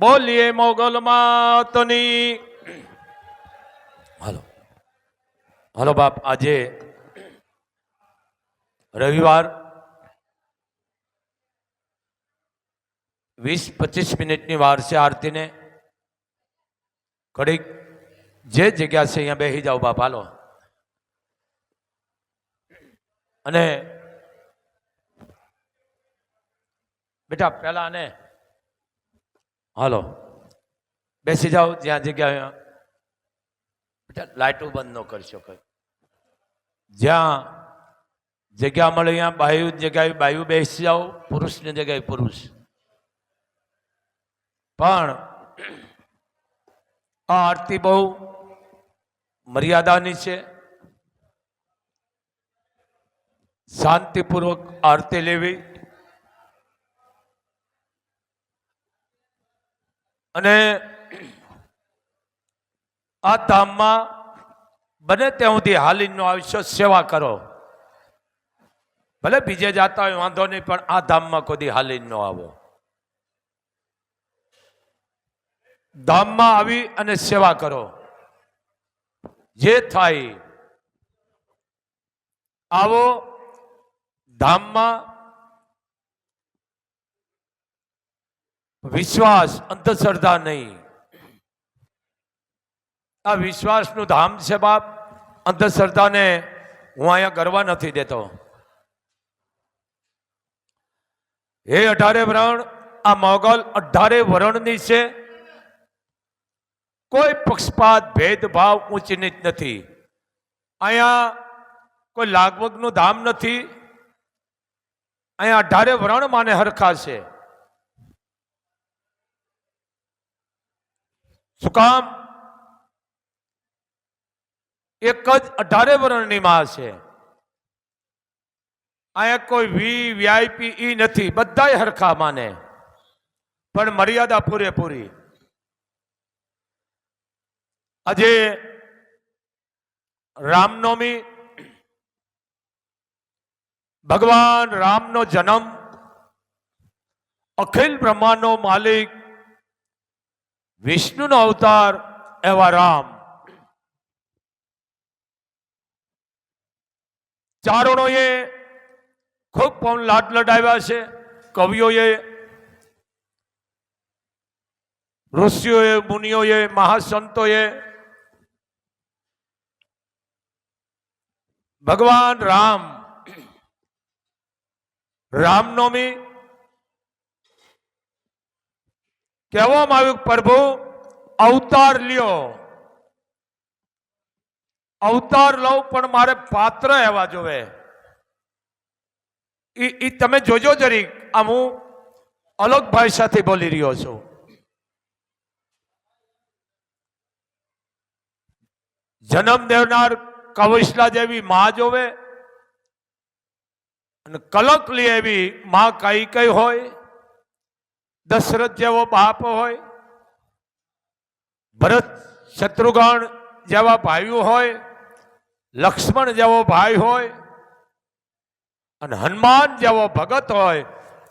બોલીએ મોગલ માતની. હાલો હાલો બાપ, આજે રવિવાર 20-25 મિનિટની વાર છે આરતીને. ઘડીક જે જગ્યા છે અહીંયા બેસી જાઓ બાપ. હાલો. અને બેટા પેલા ને હાલો બેસી જાઓ જ્યાં જગ્યા. બેટા લાઇટો બંધ ન કરશો. કઈ જ્યાં જગ્યા મળે અહીંયા બાયુ જગ્યાએ બાયુ બેસી જાઓ, પુરુષની જગ્યાએ પુરુષ. પણ આ આરતી બહુ મર્યાદાની છે. શાંતિપૂર્વક આરતી લેવી અને આ ધામમાં બને ત્યાં સુધી હાલીનો આયુષ્ય સેવા કરો. ભલે બીજે જાતા હોય વાંધો નહીં, પણ આ ધામમાં કોઈ હાલી ન આવો. ધામમાં આવી અને સેવા કરો. જે થાય આવો ધામમાં. વિશ્વાસ, અંધશ્રદ્ધા નહીં. આ વિશ્વાસનું ધામ છે બાપ. અંધશ્રદ્ધાને હું અહીંયા કરવા નથી દેતો. હે 18 વરણ, આ મોગલ 18 વરણની છે. કોઈ પક્ષપાત ભેદભાવ ઊંચ નીચ નથી. અહીંયા કોઈ લાગવગનું ધામ નથી. અહીંયા 18 વરણ માને હરખા છે. શું કામ? એક જ 18 વરણની માં છે. અહીંયા કોઈ વીઆઈપી ઈ નથી. બધાય હરખા માને, પણ મર્યાદા પૂરેપૂરી. આજે રામનવમી, ભગવાન રામનો જન્મ, અખિલ બ્રહ્માંડનો માલિક, વિષ્ણુનો અવતાર એવા રામ. ચારણોએ ખૂબ પણ લાડ લડાવ્યા છે. કવિઓએ, ઋષિઓએ, મુનિઓએ, મહાસંતોએ ભગવાન રામ, રામનવમી કહેવામાં આવ્યું પ્રભુ અવતાર લ્યો. અવતાર લઉં પણ મારે પાત્ર એવા જોવે. એ તમે જોજો જરીક. આમ હું અલગ ભાષાથી બોલી રહ્યો છું. જન્મ દેવનાર કૌશલા જેવી માં જોવે, અને કલક લે એવી માં કઈ હોય. દશરથ જેવો બાપ હોય, ભરત શત્રુઘ્ન જેવા ભાઈઓ હોય, લક્ષ્મણ જેવો ભાઈ હોય, અને હનુમાન જેવો ભગત હોય,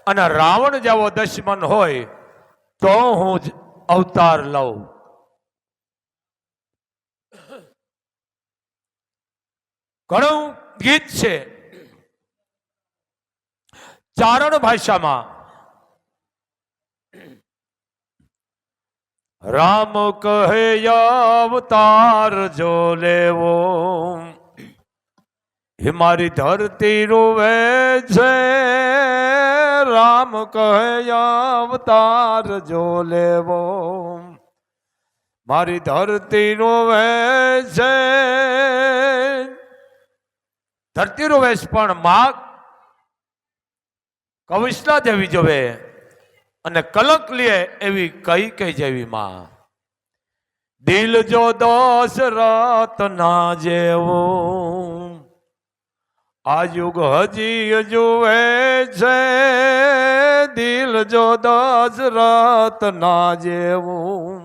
અને રાવણ જેવો દુશ્મન હોય, તો હું જ અવતાર લઉં. ઘણું ગીત છે ચારણ ભાષામાં. રામ કહે અવતાર જો લેવો, હે મારી ધરતી રોવે છે. રામ કહે અવતાર જો લેવો, મારી ધરતી રોવે છે. ધરતી રોવે છે, પણ માં કૌશલા જેવી જોવે, અને કલક લે એવી કઈ જેવી માં. દિલ જો દશરથ ના જેવું, આ યુગ હજી જુએ છે. દિલ જો દશરથ ના જેવું,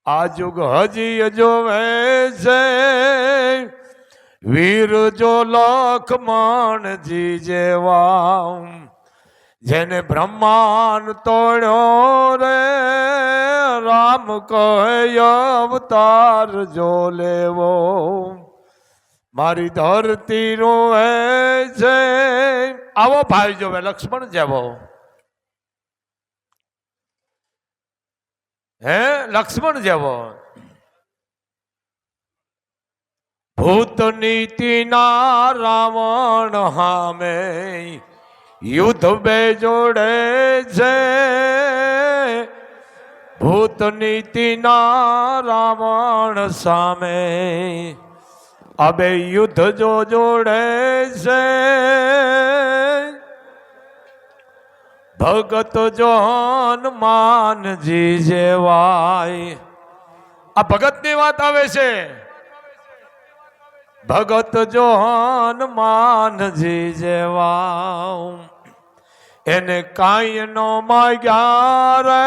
આ યુગ હજી જોવે છે. વીર જો લખમણજી જેવા, જેને બ્રહ્માંડ તોડ્યો રે રામ કહે અવતાર જો લેવો મારી ધરતી રોવે છે. આવો ભાઈ જોવે લક્ષ્મણ જેવો હે લક્ષ્મણ જેવો ભૂત નીતિના રાવણ હામે યુદ્ધ બે જોડે છે. ભૂત નીતિના રાવણ સામે અબે યુદ્ધ જો જોડે છે. ભગત જો હનુમાનજી જેવાય. આ ભગતની વાત આવે છે. ભગત જો હનુમાનજી જેવા એને કાંઈ નો માગ્યા રે.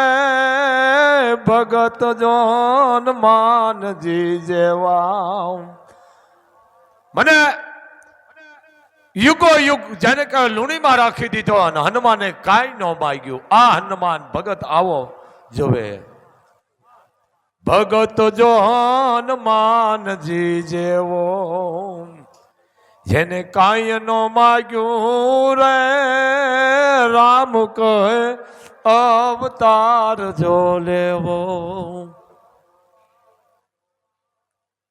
ભગત જો હનુમાનજી જેવા મને યુગો યુગ જેને કહે લુણીમાં રાખી દીધો અને હનુમાને કાંઈ ન માગ્યું. આ હનુમાન ભગત આવો જોવે. ભગત જો હનુમાનજી જેવો જેને કાંઈ ન માગ્યું રે રામ કહે અવતાર જો લેવો.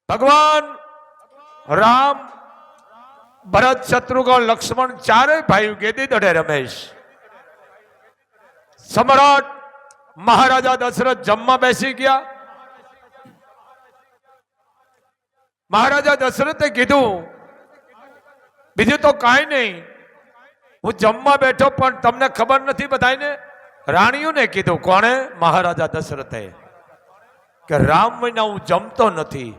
ભગવાન રામ ભરત શત્રુઘ્ન લક્ષ્મણ ચારેય ભાઈઓ ગેદી દડે રમેશ. સમ્રાટ મહારાજા દશરથ જમવા બેસી ગયા. મહારાજા દશરથે કીધું બીજું તો કાંઈ નહીં, હું જમવા બેઠો પણ તમને ખબર નથી બધાને. રાણીઓને કીધું. કોણે? મહારાજા દશરથે કે રામ વિના હું જમતો નથી.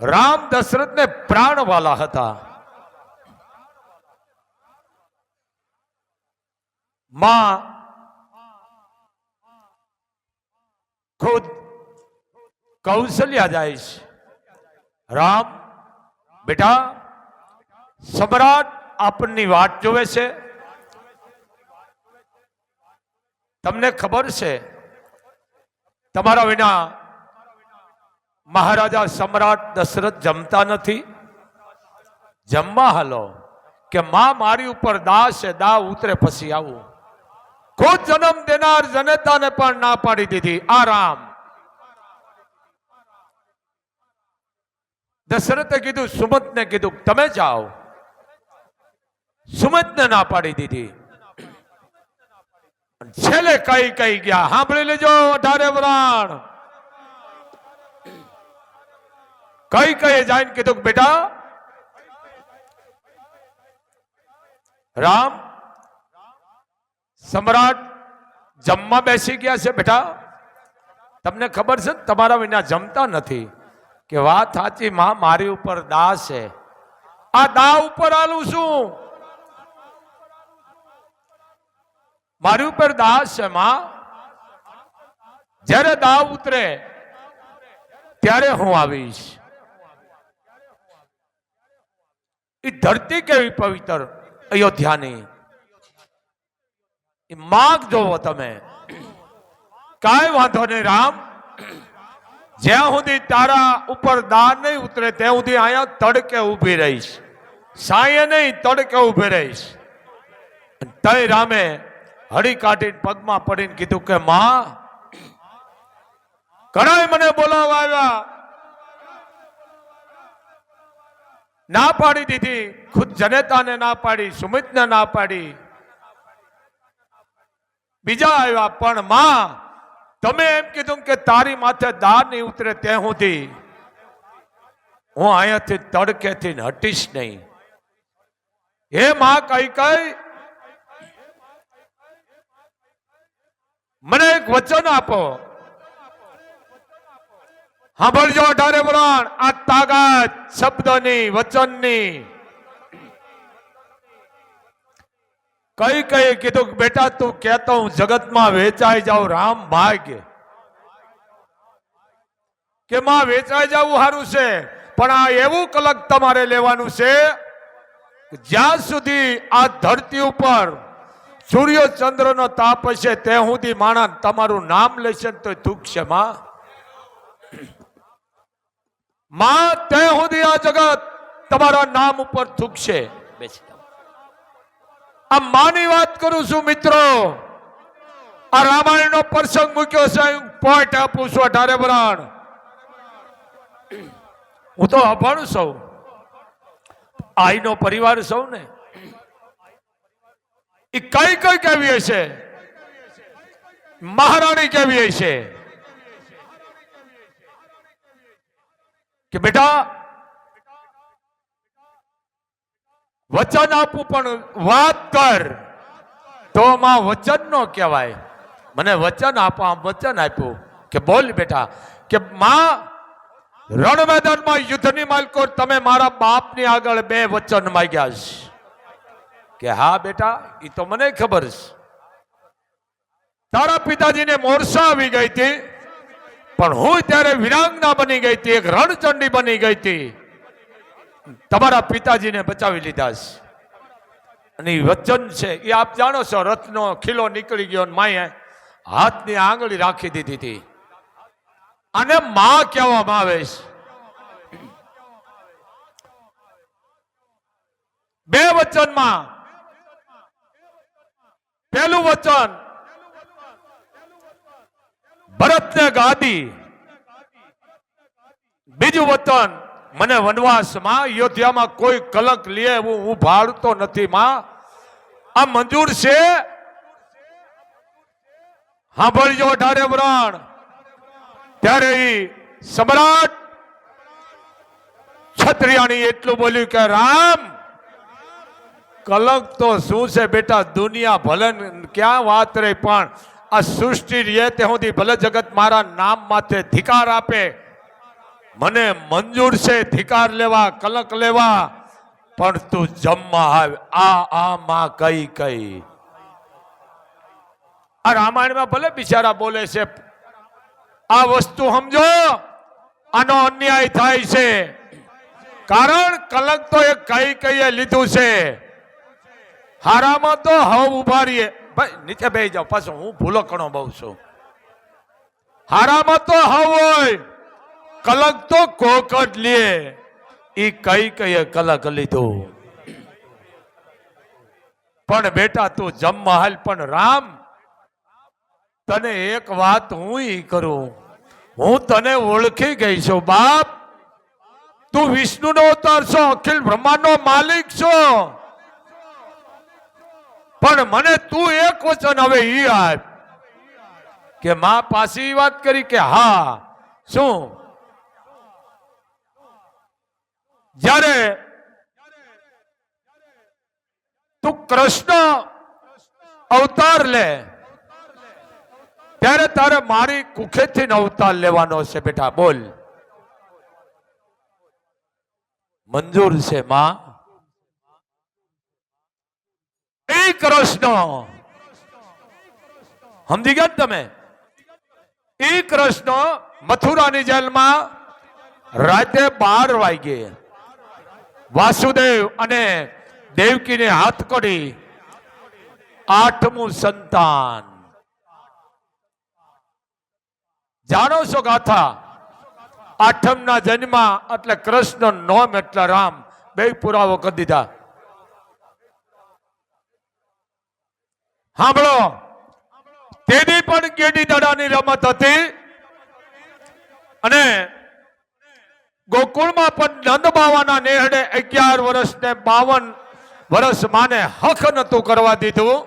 રામ દશરથને પ્રાણવાલા હતા. માં ખુદ કૌશલ્યા જાય છે. રામ બેટા સમ્રાટ આપની વાટ જોવે છે. તમને ખબર છે તમારા વિના મહારાજા સમ્રાટ દશરથ જમતા નથી. જમવા હાલો કે માં મારી ઉપર દા છે, દા ઉતરે પછી આવું. ખુદ જન્મ દેનાર જનતાને પણ ના પાડી દીધી. આ રામ. દશરથે કીધું, સુમતને કીધું તમે જાઓ. સુમતને ના પાડી દીધી. છેલ્લે કઈ ગયા સાંભળી લેજો. 18 વરાણ કઈ જઈને કીધું બેટા રામ સમ્રાટ જમવા બેસી ગયા છે. બેટા તમને ખબર છે તમારા વિના જમતા નથી. કે વાત સાચી માં, મારી ઉપર દા છે. આ દા ઉપર આલું છું. મારી ઉપર દા છે માં. જ્યારે દા ઉતરે ત્યારે હું આવીશ. એ ધરતી કેવી પવિત્ર અયોધ્યાની. એ માગ જોવો તમે. કાંઈ વાંધો નહીં રામ. જ્યાં સુધી તારા ઉપર દા નહીં ઉતરે ત્યાં સુધી અહીંયા તડકે ઉભી રહીશ. સાંયે નહીં તડકે ઉભી રહીશ. તય રામે હળી કાઢીને પગમાં પડીને કીધું કે માં ઘણાય મને બોલાવવા આવ્યા, ના પાડી દીધી. ખુદ જનેતાને ના પાડી, સુમિતને ના પાડી, બીજા આવ્યા. પણ માં તમે એમ કીધું કે તારી માથે દા નહીં ઉતરે ત્યાં સુધી હું અહીંયાથી તડકેથી હટીશ નહીં. હે માં કઈ મને એક વચન આપો. સાંભળજો 18 વરાણ. આ તાકાત શબ્દની વચનની. કઈ કીધું કે બેટા તું કહેતો હું જગતમાં વેચાઈ જાઉં. રામ ભાગ્ય કે માં વેચાઈ જવું સારું છે, પણ આ એવું કલક તમારે લેવાનું છે જ્યાં સુધી આ ધરતી ઉપર સૂર્ય ચંદ્રનો તાપ હશે તે સુધી માણસ તમારું નામ લેશે ને તો થૂકશે માં. માં તે સુધી આ જગત તમારા નામ ઉપર થૂકશે. આ માની વાત કરું છું મિત્રો. આ રામાયણનો પ્રસંગ મૂક્યો છે. પોઈન્ટ આપું છું 18 વરાણ. હું તો અભણ સૌ આઈનો પરિવાર સૌ ને એ કઈ કઈ કેવી હશે. મહારાણી કેવી હશે કે બેટા વચન આપું પણ વાત કર તો માં વચન નો કહેવાય. મને વચન આપવા વચન આપ્યું કે બોલ બેટા કે માં રણ મેદાનમાં યુદ્ધની માલકો તમે મારા બાપની આગળ 2 વચન માંગ્યા છે કે હા બેટા એ તો મને ખબર છે. તારા પિતાજીને મોરસા આવી ગઈ હતી પણ હું ત્યારે વિરાંગના બની ગઈ હતી, એક રણચંડી બની ગઈ હતી. તમારા પિતાજીને બચાવી લીધા છે અને વચન છે એ આપ જાણો છો. રથનો ખીલો નીકળી ગયો ને માએ હાથની આંગળી રાખી દીધી હતી. અને માં કહેવામાં આવે છે. 2 વચનમાં પહેલું વચન ભરતને ગાદી, બીજું વચન મને વનવાસમાં અયોધ્યામાં કોઈ કલંક લે એવું હું ભાળતો નથી માં. આ મંજૂર છે. સાંભળજો 18 વરાણ. ત્યારે સમ્રાટ ક્ષત્રિયાણી એટલું બોલ્યું કે રામ કલંક તો શું છે બેટા. દુનિયા ભલે ક્યાં વાત રહી પણ આ સૃષ્ટિ રહે તે સુધી ભલે જગત મારા નામ માથે ધિકાર આપે મને મંજૂર છે ધિકાર લેવા કલંક લેવા પણ તું જમવા આવે. આ માં કઈ કઈ આ રામાયણમાં ભલે બિચારા બોલે છે આ વસ્તુ સમજો આનો અન્યાય થાય છે કારણ કલંક તો એ કઈ કઈ લીધું છે. હારામાં તો હવ ઉભા રહીએ ભાઈ નીચે બેસી જાઓ પાછો હું ભૂલો કણો બહુ છું. હારામાં તો હવ હોય કલંક તો કોકટ લે ઈ કઈ કઈ કલંક લીધું. પણ બેટા તું જમવા હાલ. પણ રામ તને એક વાત હું ઈ કરું. હું તને ઓળખી ગઈ છું બાપ. તું વિષ્ણુ નો અવતાર છો, અખિલ બ્રહ્માંડ નો માલિક છો. પણ મને તું એક વચન હવે ઈ આપ કે માં પાછી વાત કરી કે હા શું જ્યારે તું કૃષ્ણ અવતાર લે ત્યારે તારે મારી કુખેથી અવતાર લેવાનો છે બેટા. બોલ મંજૂર છે માં. એ કૃષ્ણ સમજી ગયા તમે. એ કૃષ્ણ મથુરાની જેલમાં રાતે 12 વાગે વાસુદેવ અને દેવકીને હાથ કડી 8મું સંતાન. જાણો છો ગાથા. 8મના જન્મ એટલે કૃષ્ણ, 9 એટલે રામ. 2 પુરાવો કરી દીધા. સાંભળો તેની પણ કેડી દડાની રમત હતી અને ગોકુળમાં પણ નંદ બાવાના નેહડે 11 વર્ષ ને 52 વર્ષ માને હક નતું કરવા દીધું.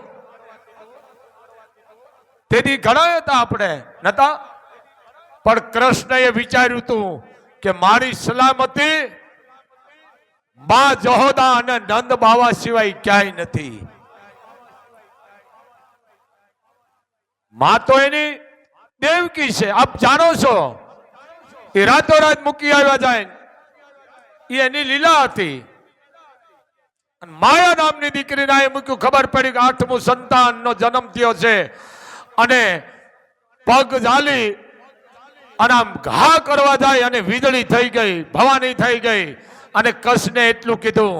તેથી ઘણા હતા આપણે નતા પણ કૃષ્ણએ વિચાર્યું હતું કે મારી સલામતી મા જહોદા અને નંદ બાવા સિવાય ક્યાંય નથી. માં તો એની દેવકી છે આપ જાણો છો. એ રાતોરાત મૂકી આવ્યા જાય એ એની લીલા હતી. માયા નામની દીકરીના એ મૂક્યું. ખબર પડી કે 8મું સંતાનનો જન્મ થયો છે અને પગ ઝાલી અને આમ ઘા કરવા જાય અને વીજળી થઈ ગઈ, ભવાની થઈ ગઈ અને કસને એટલું કીધું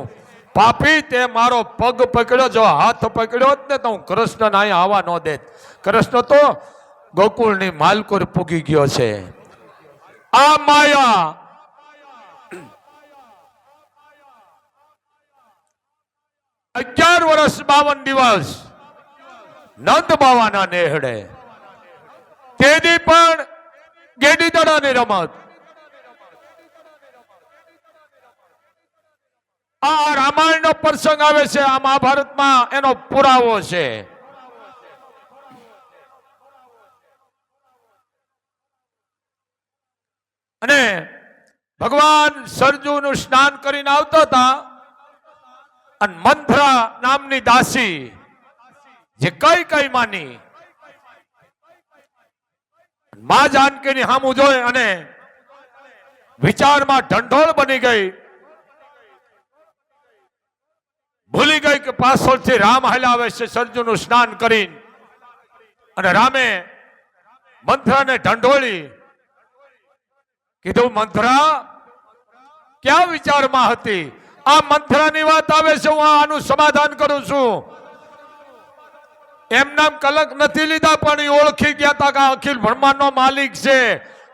પાપી તે મારો પગ પકડ્યો, જો હાથ પકડ્યો હોત ને તો હું કૃષ્ણને અહીંયા આવવા ન દેત. કૃષ્ણ તો ગોકુળની માલકોર પૂગી ગયો છે. આ માયા ₹11 52 દિવસ નંદ બાવાના નેહડે, તેથી પણ ગેડી દડાની રમત. આ રામાયણનો પ્રસંગ આવે છે, આ મહાભારતમાં એનો પુરાવો છે. અને ભગવાન સરજુનું સ્નાન કરીને આવતા હતા અને મંથરા નામની દાસી જે કઈ માની માં જાનકીની સામું જોઈ અને વિચારમાં ઢંઢોળ બની ગઈ. ભૂલી ગઈ કે પાછળથી રામ હાલ્યા આવે છે સરજુનું સ્નાન કરીને. અને રામે મંથરાને ઢંઢોળી કીધું, મંથરા ક્યાં વિચારમાં હતી? આ મંથરાની વાત આવે છે, હું આનું સમાધાન કરું છું. એમ નામ કલંક નથી લીધા, પણ એ ઓળખી ગયા હતા કે અખિલ બ્રહ્માંડનો માલિક છે.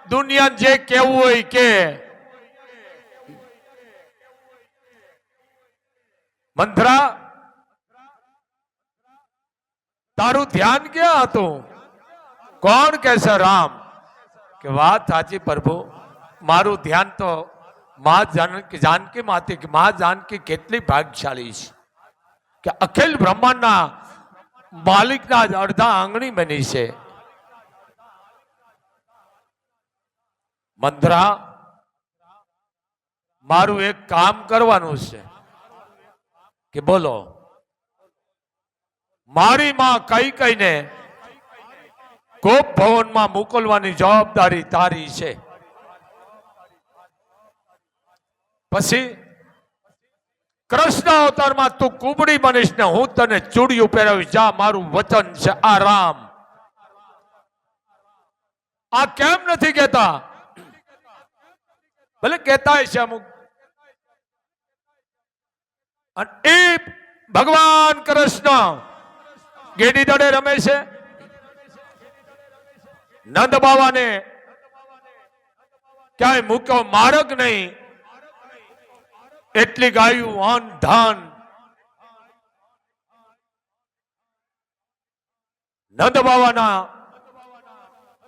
દુનિયા જે કેવું હોય કે. મંથરા, તારું ધ્યાન ક્યાં હતું? કોણ કે છે? રામ. કે વાત સાચી પ્રભુ, મારું ધ્યાન તો માં જાનકી માં હતી. કે માં જાનકી કેટલી ભાગ્યશાળી છે કે અખિલ બ્રહ્માંડના માલિકના જ અડધા આંગણી બની છે. મંથરા, મારું એક કામ કરવાનું છે. કે બોલો. મારી માં કઈને ગોપ ભવનમાં મોકલવાની જવાબદારી તારી છે. પછી કૃષ્ણ અવતારમાં તું કુબડી બનીશ ને હું તને ચૂડિયું પહેરાવીશ. જા, મારું વચન છે. આ રામ આ કેમ નથી કહેતા? ભલે કહેતા છે અમુક. એ ભગવાન કૃષ્ણ ગેડી દડે રમે છે. નંદ બાવાને ક્યાંય મૂક્યો માર્ગ નહીં. એટલી ગાયું, અન્ન ધન. નંદ બાવાના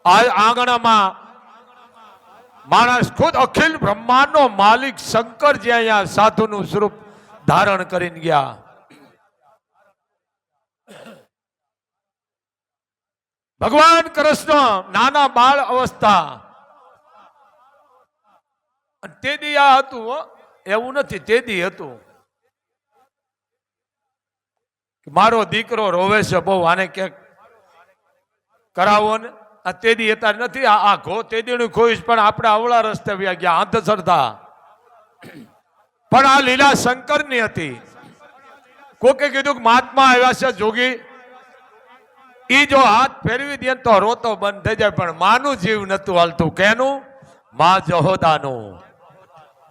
આંગણામાં માણસ ખુદ અખિલ બ્રહ્માંડનો માલિક શંકર જે અહીંયા સાધુનું સ્વરૂપ ધારણ કરીને ગયા. ભગવાન કૃષ્ણ નાના બાળ અવસ્થા. તે દી આ હતું, એવું નથી, તે દી હતું. મારો દીકરો રોવે છે બહુ, આને ક્યાંક કરાવો ને. આ તે દી અત્યારે નથી, આ ઘો તે દીનું ખોઈશ. પણ આપણે અવળા રસ્તે વ્યા ગયા, અંધશ્રદ્ધા. પણ આ લીલા શંકરની હતી. કોકે કીધું કે મહાત્મા આવ્યા છે જોગી, ઈ જો હાથ ફેરવી દે તો રોતો બંધ થઈ જાય. પણ માનું જીવ નતું હાલતું. કેનું? માં જહોદાનું.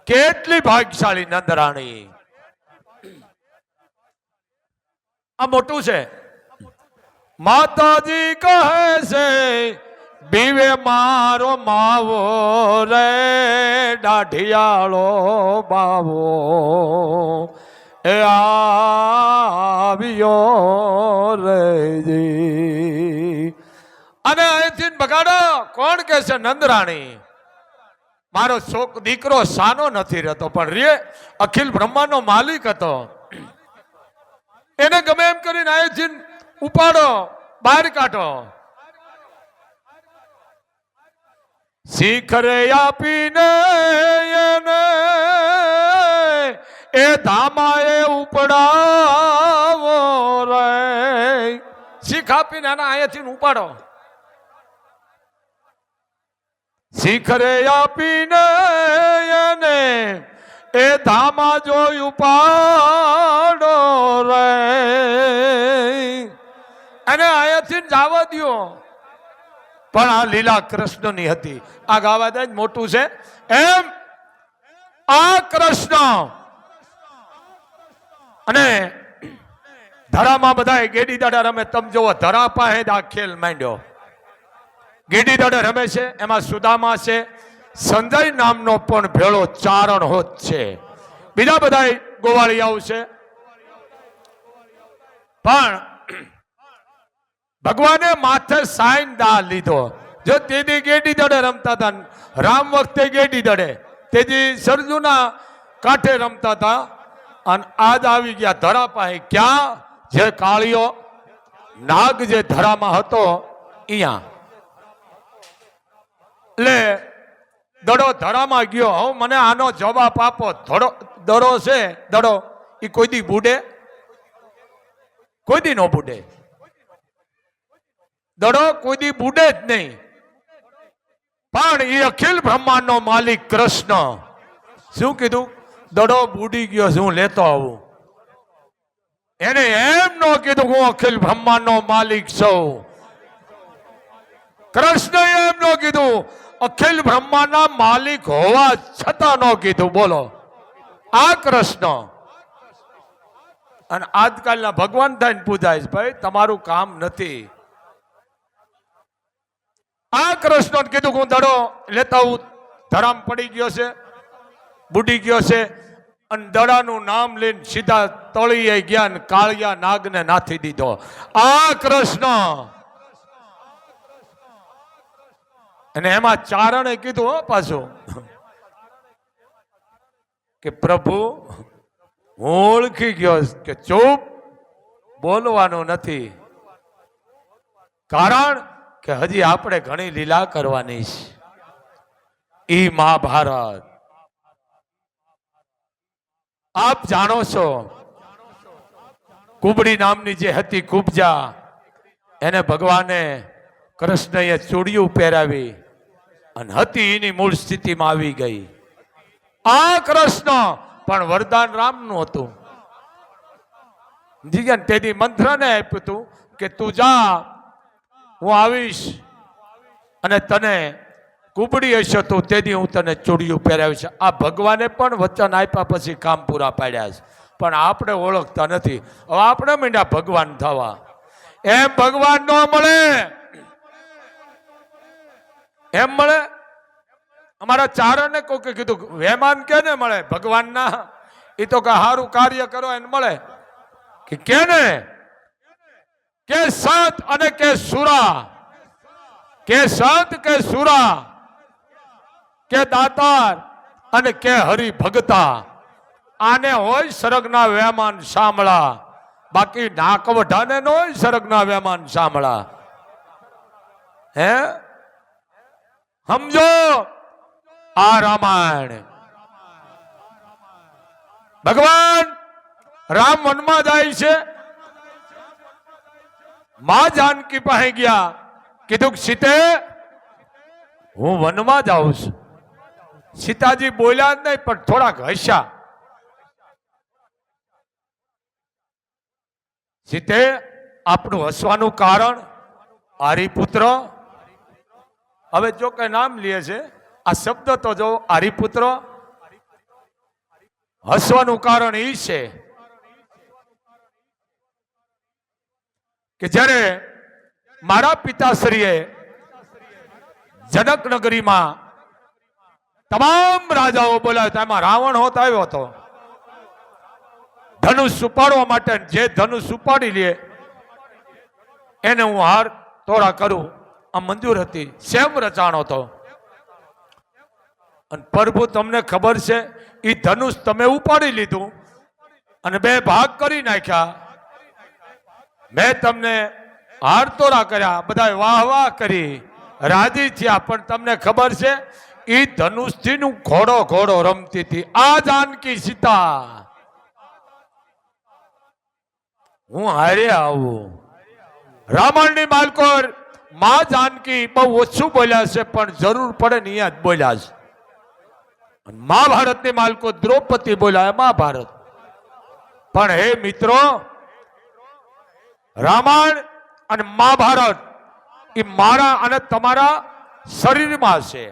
કેટલી ભાગ્યશાળી નંદરાણી. આ મોટું છે. માતાજી કહે છે બીવે મારો માવો રે દાઢિયાળો બાવો એ આવ્યો રેજી. અને અહીંથી બગાડો. કોણ કે છે? નંદરાણી. મારો દીકરો સાનો નથી રહેતો, પણ રે અખિલ બ્રહ્માંડનો માલિક હતો. એને ગમે એમ કરીને અહીંથી ઉપાડો, બહાર કાઢો. શિખરે આપીને એને એ ધામાએ ઉપડાવો રે. શીખ આપીને એના અહીંયાથી ઉપાડો. શિખરે આપીને એને એ ધામા જોયું પાડો રે. અને અહીંયાથી જવા દો. પણ આ લીલા કૃષ્ણની હતી. આ ગાવા દે મોટું છે એમ. આ કૃષ્ણ અને ધરામાં બધા ગેડી દાડા રમે. તમે જોવો ધરા પાસે જ આ ખેલ માંડ્યો. ગેડી દાડા રમે છે, એમાં સુદામા છે, સંજય નામનો પણ ભેળો ચારણ હોત છે, બીજા બધા ગોવાળિયાઓ છે. પણ ભગવાને માથે સાઈન દા લીધો. જો તેદી ગેડી દડે રમતા હતા, રામ વખતે ગેડી દડે, તેજી સરજુના કાંઠે રમતા હતા, અને આજ આવી ગયા ધરા પાસે. ક્યાં? જે કાળિયો નાગ જે ધરામાં હતો અહીંયા. એટલે દડો ધરામાં ગયો. હવે મને આનો જવાબ આપો. દડો છે, દડો એ કોઈ દી બુડે? કોઈ દી નો બુડે. દડો કોઈ દી બુડે જ નહીં. પણ એ અખિલ બ્રહ્માંડ નો માલિક કૃષ્ણ શું કીધું? દડો બુડી ગયો, હું લેતો આવું. એને એમ નો કીધું હું અખિલ બ્રહ્માંડ નો માલિક છું. કૃષ્ણ એમ નો કીધું. અખિલ બ્રહ્માંડ ના માલિક હોવા છતાં નો કીધું. બોલો, આ કૃષ્ણ. અને આજકાલના ભગવાન થઈને પૂજાય. ભાઈ તમારું કામ નથી. આ કૃષ્ણ કીધું હું દડો લેતા હું. ધરામ પડી ગયો છે, બુડી ગયો છે, અને દડાનું નામ લઈને સીધા તળીએ ગયા ને કાળિયા નાગને નાથી દીધો. આ કૃષ્ણ. અને એમાં ચારણે કીધું હો પાછું કે પ્રભુ હું ઓળખી ગયો કે ચૂપ, બોલવાનું નથી. કારણ કે હજી આપણે ઘણી લીલા કરવાની છે. ઈ મહાભારત આપ જાણો છો. કુબડી નામની જે હતી કુબજા, એને ભગવાને કૃષ્ણએ ચૂડિયું પહેરાવી અને હતી એની મૂળ સ્થિતિમાં આવી ગઈ. આ કૃષ્ણ પણ વરદાન રામનું હતું. તેથી મંત્રને આપ્યું હતું કે તું જા, હું આવીશ અને તને કુબડી હશે તો તેથી હું તને ચૂડિયું પહેરાવીશ. આ ભગવાને પણ વચન આપ્યા પછી કામ પૂરા પાડ્યા છે. પણ આપણે ઓળખતા નથી. હવે આપણે માંડ્યા ભગવાન થવા. એમ ભગવાન ન મળે. એમ મળે? અમારા ચારણે કોકે કીધું વહેમાન કેને મળે? ભગવાનના. એ તો કે સારું કાર્ય કરો એને મળે. કે કેને? કે સંત અને કે સુરા. કે સંત કે સુરા, કે દાતાર અને કે હરિ ભગતા. આને હોય સરગના વહેમાન સાંભળા. બાકી નાક વઢાને ન હોય સરગના વહેમાન સાંભળા. હે સમજો આ રામાયણ. ભગવાન રામ વનમાં જાય છે. માં જાનકી પાસે ગયા. કીધું સીતે હું વનમાં જાઉં છું. સીતાજી બોલ્યા જ નહીં, પણ થોડાક હસ્યા. સીતે આપણું હસવાનું કારણ આરીપુત્ર. હવે જો કઈ નામ લે છે, આ શબ્દ તો જો આરીપુત્ર. હસવાનું કારણ એ છે કે જ્યારે મારા પિતાશ્રીએ જનક નગરીમાં તમામ રાજાઓ બોલાવ્યા, એમાં રાવણ હોત આવ્યો હતો ધનુષ ઉપાડવા માટે. જે ધનુષ ઉપાડી લે એને હું હાર તોડા કરું આ મંજૂર હતી. સેમ રચાણો હતો. અને પ્રભુ તમને ખબર છે, એ ધનુષ તમે ઉપાડી લીધું અને બે ભાગ કરી નાખ્યા. મેં તમને હાર તોડા કર્યા, બધા વાહ વાહ કરી, રાજી થયા. પણ તમને ખબર છે, એ ધનુષથી નું ઘોડો ઘોડો રમતી હતી. આ જાનકી સીતા. હું હારે આવું. રાવણની માલકોર માં જાનકી બહુ ઓછું બોલ્યા છે, પણ જરૂર પડે ને અહીંયા જ બોલ્યા છે. મહાભારતની માલકો દ્રૌપદી બોલ્યા મહાભારત. પણ હે મિત્રો, રામાયણ અને મહાભારત એ મારા અને તમારા શરીરમાં છે.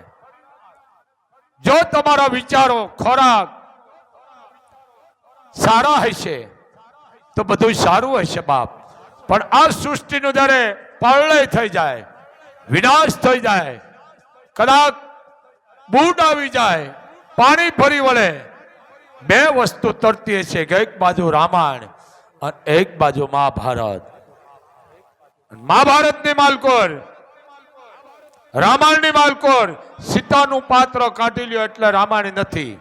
જો તમારા વિચારો ખોરાક સારા હશે તો બધું સારું હશે બાપ, પણ આ સૃષ્ટિનું જ્યારે પ્રલય થઈ જાય, વિનાશ થઈ જાય, કદાચ બૂટ આવી જાય, પાણી ફરી વળે, બે વસ્તુ તરતી છે કે એક બાજુ રામાયણ અને એક બાજુ મહાભારત. મહાભારતની માલકોર, રામાયણની માલકોર, સીતાનું પાત્ર કાઢી લ્યો એટલે રામાયણ નથી,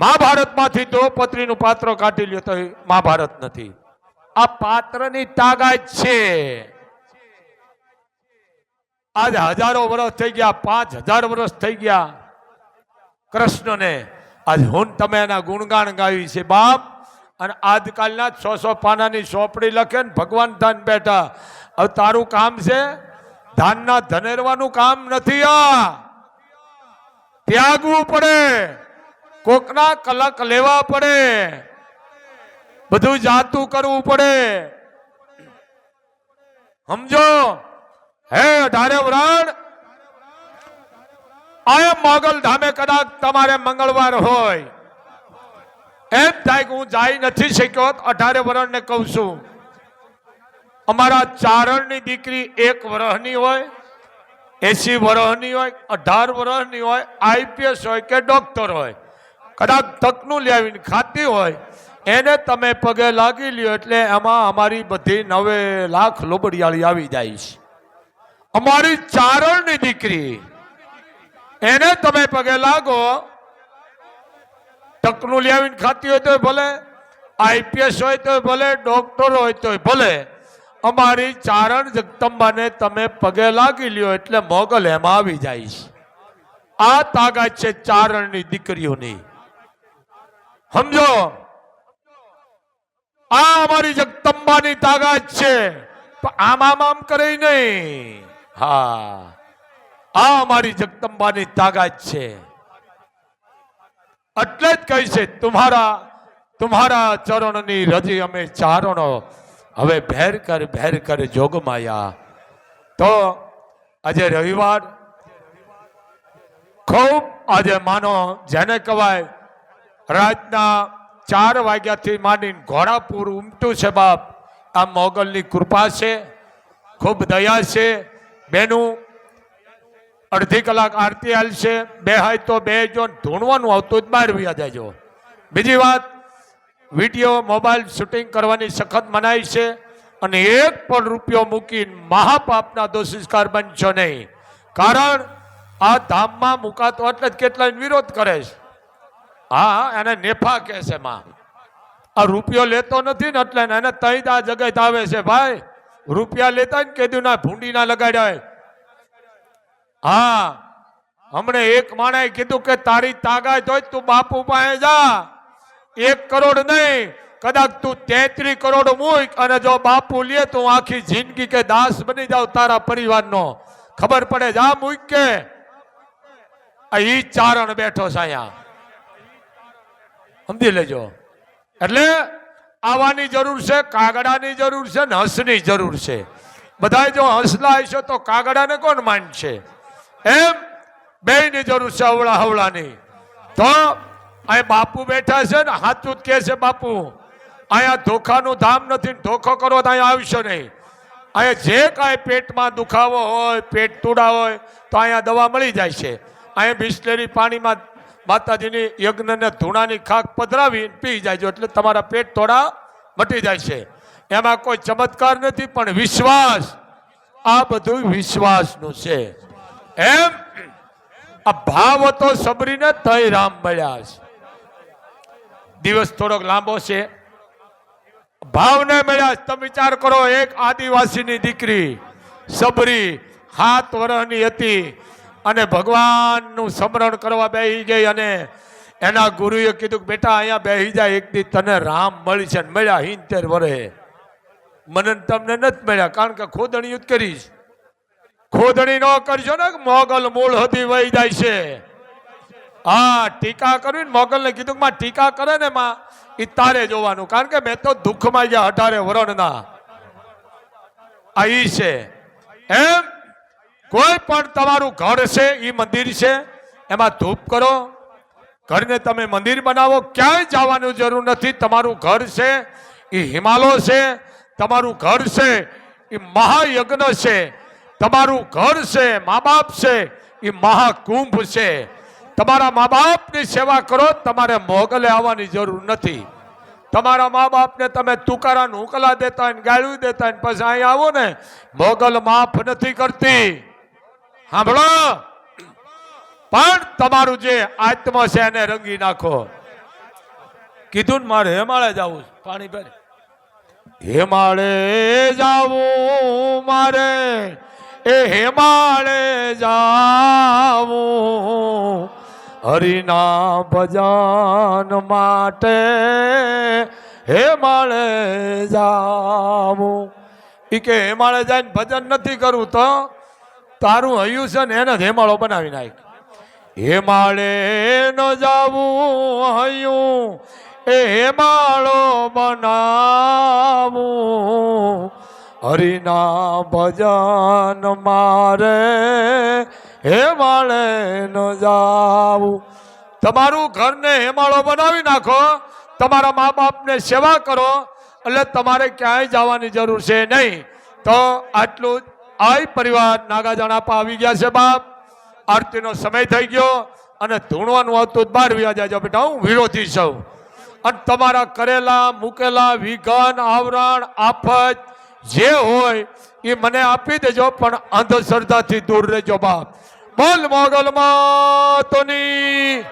મહાભારતમાંથી દ્રૌપદીનું પાત્ર કાઢી લ્યો તો મહાભારત નથી. આ પાત્રની તાકાત છે. આજ હજારો વર્ષ થઈ ગયા, 5000 વર્ષ થઈ ગયા કૃષ્ણને. આજ હું તમે એના ગુણગાન ગાવી છે બાપ. અને આજકાલના 600 પાનાની ચોપડી લખે ને ભગવાન ધાન બેઠા. હવે તારું કામ છે ધાનના ધનેરવાનું કામ નથી. આ ત્યાગવું પડે, કોકના કલક લેવા પડે, બધું જાતું કરવું પડે. સમજો હે 18 વરણ આ મોગલ ધામે કદાચ તમારે મંગળવાર હોય, એમ થાય કે હું જાય નથી શક્યો. 18 વરણ ને કહું છું, અમારા ચારણની દીકરી 1 વર્ષની હોય, 80 વર્ષની હોય, 18 વર્ષની હોય, આઈપીએસ હોય કે ડોક્ટર હોય, કદાચ તકનું લાવીને ખાતી હોય, એને તમે પગે લાગી લ્યો એટલે એમાં અમારી બધી 9 લાખ લોબડિયાળી આવી જાય છે. અમારી ચારણની દીકરી, એને તમે પગે લાગો, તકનું લાવીને ખાતી હોય તો ભલે, આઈપીએસ હોય તો ભલે, ડોક્ટર હોય તો ભલે, અમારી ચારણ જગદંબાને તમે પગે લાગી લ્યો એટલે મોગલ એમાં આવી જાય છે. આ તાકાત છે ચારણની દીકરીઓની. સમજો, આ અમારી જગદંબાની તાકાત છે. આમ આમ આમ કરે નહીં. હા, આ અમારી જગદંબાની તાકાત છે. એટલે જ કહી છે तुम्हारा चरणनी रजी अमे चारणो હવે ભેર કર જોગમાયા. તો આજે રવિવાર ખૂબ આજે માનો જેને કહેવાય રાતના 4 વાગ્યાથી માંડીને ઘોડાપુર ઉમટું છે બાપ. આ મોગલની કૃપા છે, ખૂબ દયા છે. બેનું અડધી કલાક આરતી હાલશે, બે હાય તો બે જો ધૂણવાનું આવતું જ બહાર વ્યા જાયજો. બીજી વાત, વિડીયો મોબાઈલ શૂટિંગ કરવાની સખત મનાઈ છે અને 1 પણ રૂપિયો મૂકીને મહાપાપના દોષિકાર બનશો નહીં. કારણ આ ધામમાં મુકાતો એટલે જ કેટલાય વિરોધ કરે છે. હા, એને નેફા કહે છે માં. આ રૂપિયો લેતો નથી ને એટલે એને તઈ આ જગત આવે છે ભાઈ. રૂપિયા લેતા ને કીધું ના ભૂંડી ના લગાડ્યા. હા, હમણે એક માણસે કીધું કે તારી તાકાત હોય તું બાપુ પાસે જા, 1 કરોડ નહીં, કદાચ તું 33 કરોડ મૂક અને જો બાપુ લે તો આખી જિંદગી કે દાસ બની જાવ તારા પરિવારનો. ખબર પડે જા મૂક કે. ઈ ચારણ બેઠો છે અહીંયા, સમજી લેજો. એટલે આવવાની જરૂર છે, કાગડાની જરૂર છે ને હંસની જરૂર છે. બધા જો હંસલા હશો તો કાગડાને કોણ માનશે? એમ બેયની જરૂર છે, અવળા હવળાની. તો અહીં બાપુ બેઠા છે ને, સાચું જ કે છે બાપુ. અહીંયા ધોખાનું ધામ નથી, ધોખો કરો તો અહીંયા આવશો નહીં. અહીંયા જે કાંઈ પેટમાં દુખાવો હોય, પેટ તૂડા હોય તો અહીંયા દવા મળી જાય છે. અહીંયા બિસ્લેરી પાણીમાં માતાજીની યજ્ઞને ધૂણાની ખાક પધરાવી પી જાય એટલે તમારા પેટ થોડા મટી જાય છે. એમાં કોઈ ચમત્કાર નથી, પણ વિશ્વાસ, આ બધું વિશ્વાસનું છે. એમ આ ભાવ હતો સબરીને તય રામ મળ્યા છે. દિવસ થોડોક લાંબો છે, ભાવને મળ્યા. તમે વિચાર કરો, એક આદિવાસીની દીકરી સબરી 7 વર્ષની હતી અને ભગવાનનું સ્મરણ કરવા બેસી ગઈ અને એના ગુરુએ કીધું કે બેટા અહીંયા બેસી જાય, એક દી તને રામ મળી છે. મળ્યા 70 વર્ષે. મને તમને નથી મળ્યા, કારણ કે ખોદણી યુદ્ધ કરીશ. ખોદણી ન કરશો ને મોગલ મૂળ હતી વહી જાય છે. હા, ટીકા કરવી ને મોગલને કીધું કે માં ટીકા કરે ને માં એ તારે જોવાનું, કારણ કે મેં તો દુઃખમાં ગયા 18 વરણના. આ ઈ છે. એમ કોઈ પણ તમારું ઘર છે, એ મંદિર છે, એમાં ધૂપ કરો, ઘરને તમે મંદિર બનાવો, ક્યાંય જવાની જરૂર નથી. તમારું ઘર છે એ હિમાલય છે, તમારું ઘર છે એ મહાયજ્ઞ છે, તમારું ઘર છે મા બાપ છે એ મહાકુંભ છે. તમારા મા બાપની સેવા કરો, તમારે મોગલે આવવાની જરૂર નથી. તમારા મા બાપને તમે તુકારાને ઉકલા દેતા હોય, ગાળું દેતા હોય, પછી અહીંયા આવો ને, મોગલ માફ નથી કરતી. સાંભળો, પણ તમારું જે આત્મા છે એને રંગી નાખો. કીધું ને મારે હેમાળે જવું, પાણી ભરે હેમાળે જાવું મારે, એ હેમાળે જાવું હરિના ભજન માટે, હેમાળે જાવું. એ કે હેમાળે જઈને ભજન નથી કરવું તો તારું હયું છે ને એને જ હેમાળો બનાવી નાખ. હેમાળે ન જાવું હયું, એ હેમાળો બનાવું હરિના ભજન મારે, હેમાળે ન જાવું. તમારું ઘરને હેમાળો બનાવી નાખો, તમારા મા બાપને સેવા કરો, એટલે તમારે ક્યાંય જવાની જરૂર છે નહીં. તો આટલું જ. આ પરિવાર નાગાજણ આપવા આવી ગયા છે. બાપ, આરતીનો સમય થઈ ગયો અને ધૂણવાનું આવતું બહાર વ્યા જાજો બેટા, હું વિરોધી છું. અને તમારા કરેલા મૂકેલા વિઘન આવરણ આફત જે હોય એ મને આપી દેજો, પણ અંધશ્રદ્ધાથી દૂર રહેજો બાપ. બોલ મોગલ માતની.